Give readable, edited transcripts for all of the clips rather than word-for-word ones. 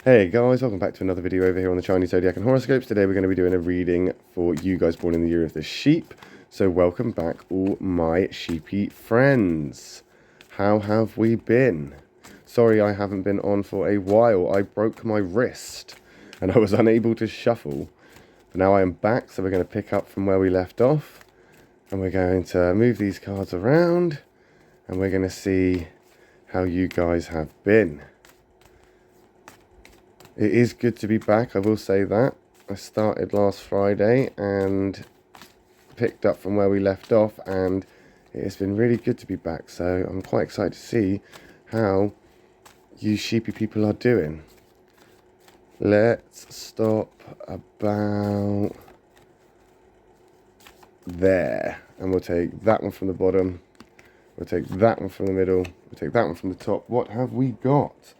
Hey guys, welcome back to another video over here on the Chinese Zodiac and Horoscopes. Today we're going to be doing a reading for you guys born in the year of the sheep. So welcome back all my sheepy friends. How have we been? Sorry I haven't been on for a while. I broke my wrist and I was unable to shuffle. But now I am back, so we're going to pick up from where we left off. And we're going to move these cards around and we're going to see how you guys have been. It is good to be back, I will say that. I started last Friday and picked up from where we left off, and it has been really good to be back. So I'm quite excited to see how you sheepy people are doing. Let's stop about there. And we'll take that one from the bottom. We'll take that one from the middle. We'll take that one from the top. What have we got?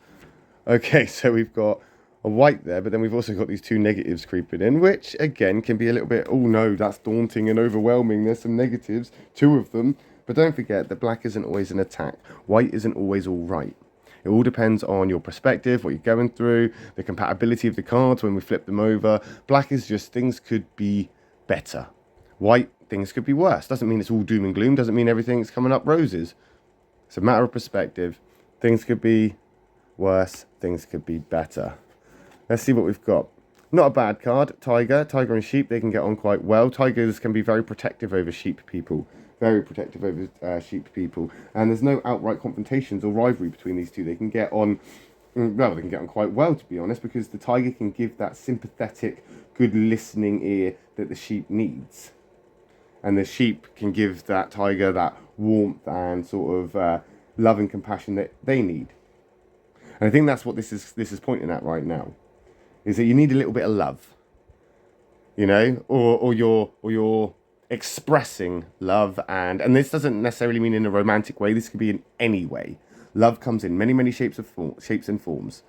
Okay, so we've got a white there, but then we've also got these two negatives creeping in, which again can be a little bit, oh no, that's daunting and overwhelming. There's some negatives, two of them. But don't forget that black isn't always an attack. White isn't always all right. It all depends on your perspective, what you're going through, the compatibility of the cards when we flip them over. Black is just things could be better. White, things could be worse. Doesn't mean it's all doom and gloom. Doesn't mean everything's coming up roses. It's a matter of perspective. Things could be worse. Things could be better. Let's see what we've got. Not a bad card. Tiger. Tiger and sheep, they can get on quite well. Tigers can be very protective over sheep people. Very protective over sheep people. And there's no outright confrontations or rivalry between these two. They can get on, well, they can get on quite well, to be honest, because the tiger can give that sympathetic, good listening ear that the sheep needs. And the sheep can give that tiger that warmth and sort of love and compassion that they need. And I think that's what this is pointing at right now. Is that you need a little bit of love, you know, or you're expressing love, and this doesn't necessarily mean in a romantic way. This could be in any way. Love comes in many shapes and forms.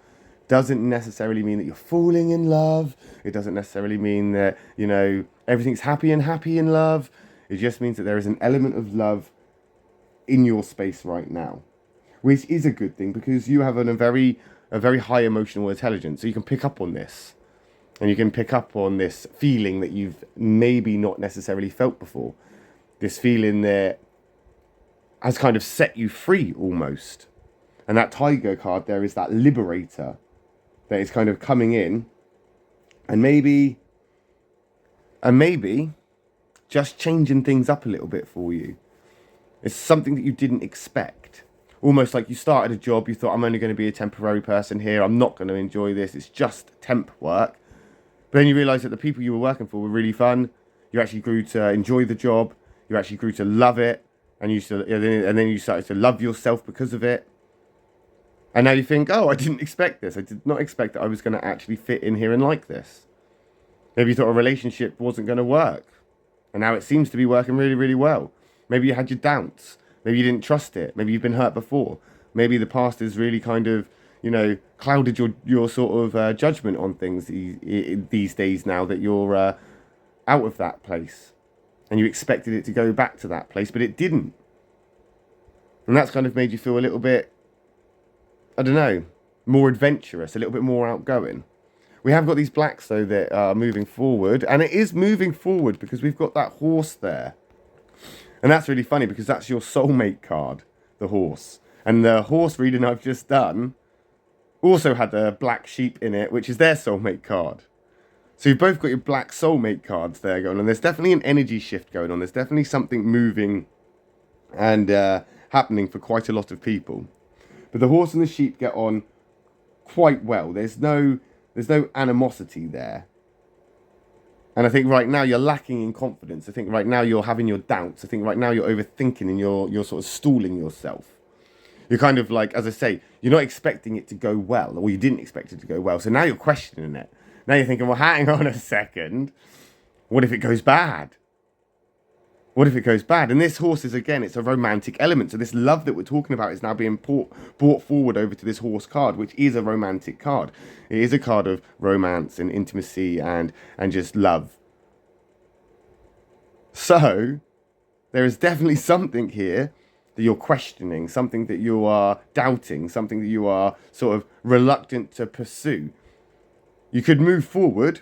Doesn't necessarily mean that you're falling in love. It doesn't necessarily mean that, you know, everything's happy in love. It just means that there is an element of love in your space right now, which is a good thing because you have a very high emotional intelligence. So you can pick up on this. And you can pick up on this feeling that you've maybe not necessarily felt before. This feeling that has kind of set you free almost. And that tiger card there is that liberator that is kind of coming in. And maybe just changing things up a little bit for you. It's something that you didn't expect. Almost like you started a job, you thought, I'm only going to be a temporary person here, I'm not going to enjoy this, it's just temp work. But then you realise that the people you were working for were really fun, you actually grew to enjoy the job, you actually grew to love it, and then you started to love yourself because of it. And now you think, oh, I didn't expect this, I did not expect that I was going to actually fit in here and like this. Maybe you thought a relationship wasn't going to work, and now it seems to be working really well. Maybe you had your doubts. Maybe you didn't trust it. Maybe you've been hurt before. Maybe the past has really kind of, you know, clouded your sort of judgment on things these days now that you're out of that place. And you expected it to go back to that place, but it didn't. And that's kind of made you feel a little bit, I don't know, more adventurous, a little bit more outgoing. We have got these blacks, though, that are moving forward. And it is moving forward because we've got that horse there. And that's really funny because that's your soulmate card, the horse. And the horse reading I've just done also had a black sheep in it, which is their soulmate card. So you've both got your black soulmate cards there going on. There's definitely an energy shift going on. There's definitely something moving and happening for quite a lot of people. But the horse and the sheep get on quite well. There's no animosity there. And I think right now you're lacking in confidence. I think right now you're having your doubts. I think right now you're overthinking and you're sort of stalling yourself. You're kind of like, as I say, you're not expecting it to go well, or you didn't expect it to go well. So now you're questioning it. Now you're thinking, well, hang on a second. What if it goes bad? What if it goes bad? And this horse is, again, it's a romantic element. So this love that we're talking about is now being brought forward over to this horse card, which is a romantic card. It is a card of romance and intimacy and just love. So there is definitely something here that you're questioning, something that you are doubting, something that you are sort of reluctant to pursue. You could move forward,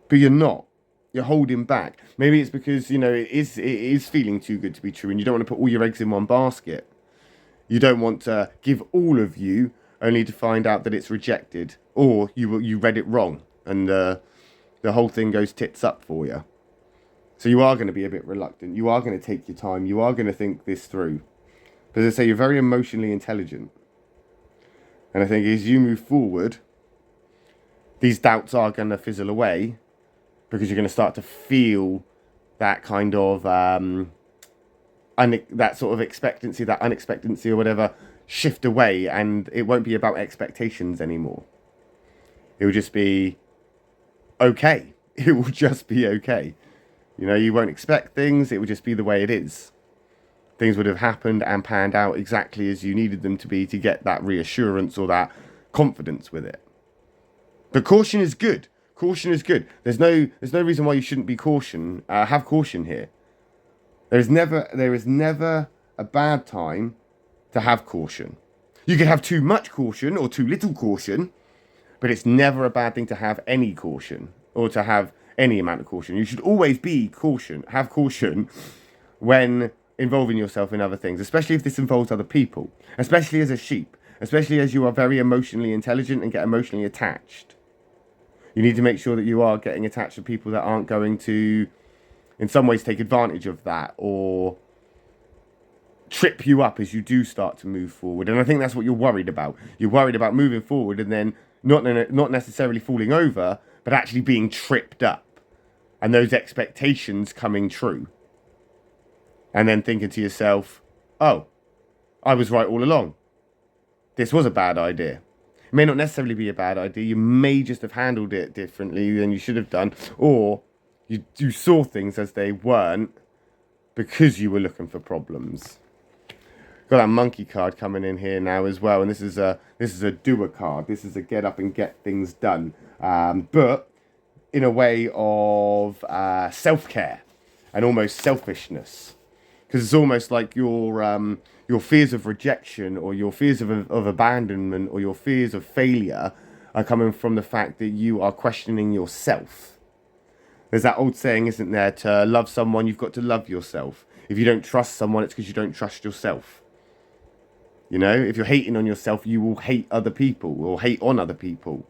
but you're not. You're holding back. Maybe it's because, it is feeling too good to be true and you don't want to put all your eggs in one basket. You don't want to give all of you only to find out that it's rejected, or you read it wrong and the whole thing goes tits up for you. So you are going to be a bit reluctant. You are going to take your time. You are going to think this through. But as I say, you're very emotionally intelligent. And I think as you move forward, these doubts are going to fizzle away because you're going to start to feel that kind of, that sort of expectancy, that unexpectancy or whatever, shift away. And it won't be about expectations anymore. It will just be okay. It will just be okay. You won't expect things. It will just be the way it is. Things would have happened and panned out exactly as you needed them to be to get that reassurance or that confidence with it. But caution is good. Caution is good. There's no reason why you shouldn't be have caution here. There is never a bad time to have caution. You can have too much caution or too little caution, but it's never a bad thing to have any caution or to have any amount of caution. You should always have caution when involving yourself in other things, especially if this involves other people, especially as a sheep, especially as you are very emotionally intelligent and get emotionally attached. You need to make sure that you are getting attached to people that aren't going to, in some ways, take advantage of that or trip you up as you do start to move forward. And I think that's what you're worried about. You're worried about moving forward and then not necessarily falling over, but actually being tripped up and those expectations coming true. And then thinking to yourself, oh, I was right all along. This was a bad idea. It may not necessarily be a bad idea. You may just have handled it differently than you should have done. Or you saw things as they weren't because you were looking for problems. Got that monkey card coming in here now as well. And this is a doer card. This is a get up and get things done. But in a way of self-care and almost selfishness. Because it's almost like your fears of rejection or your fears of abandonment or your fears of failure are coming from the fact that you are questioning yourself. There's that old saying, isn't there? To love someone, you've got to love yourself. If you don't trust someone, it's because you don't trust yourself. If you're hating on yourself, you will hate other people or hate on other people.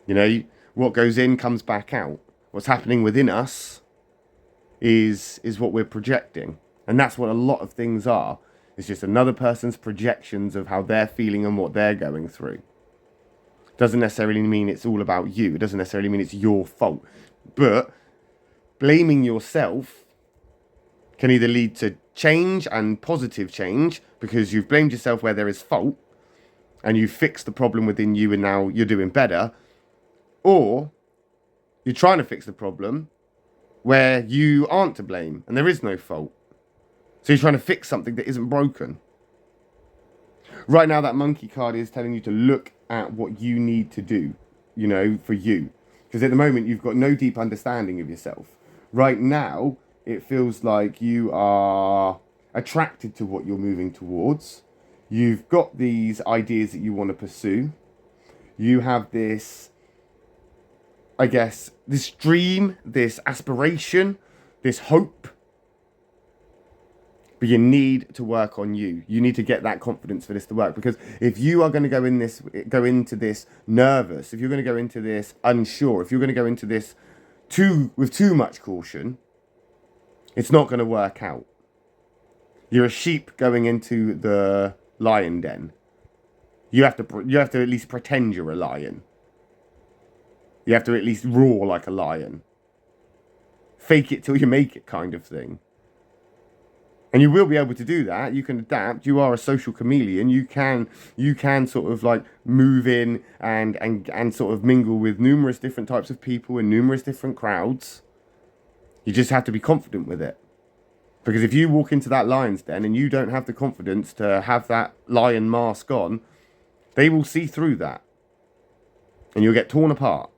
What goes in comes back out. What's happening within us is what we're projecting. And that's what a lot of things are. It's just another person's projections of how they're feeling and what they're going through. Doesn't necessarily mean it's all about you. It doesn't necessarily mean it's your fault. But blaming yourself can either lead to change and positive change because you've blamed yourself where there is fault and you've fixed the problem within you and now you're doing better. Or you're trying to fix the problem where you aren't to blame and there is no fault. So you're trying to fix something that isn't broken. Right now, that monkey card is telling you to look at what you need to do, for you. Because at the moment, you've got no deep understanding of yourself. Right now, it feels like you are attracted to what you're moving towards. You've got these ideas that you want to pursue. You have this, this dream, this aspiration, this hope. But you need to work on you. You need to get that confidence for this to work. Because if you are going to go into this nervous, if you're going to go into this unsure, if you're going to go into this with too much caution, it's not going to work out. You're a sheep going into the lion den. You have to at least pretend you're a lion. You have to at least roar like a lion. Fake it till you make it kind of thing. And you will be able to do that. You can adapt. You are a social chameleon. You can sort of like move in and sort of mingle with numerous different types of people in numerous different crowds. You just have to be confident with it. Because if you walk into that lion's den and you don't have the confidence to have that lion mask on, they will see through that. And you'll get torn apart.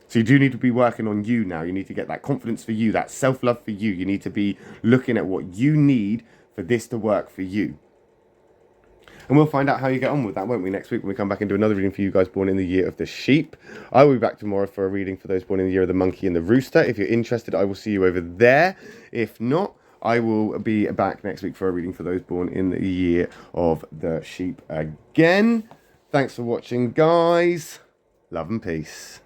So you do need to be working on you now. You need to get that confidence for you, that self-love for you. You need to be looking at what you need for this to work for you. And we'll find out how you get on with that, won't we, next week when we come back and do another reading for you guys born in the year of the sheep. I will be back tomorrow for a reading for those born in the year of the monkey and the rooster. If you're interested, I will see you over there. If not, I will be back next week for a reading for those born in the year of the sheep again. Thanks for watching, guys. Love and peace.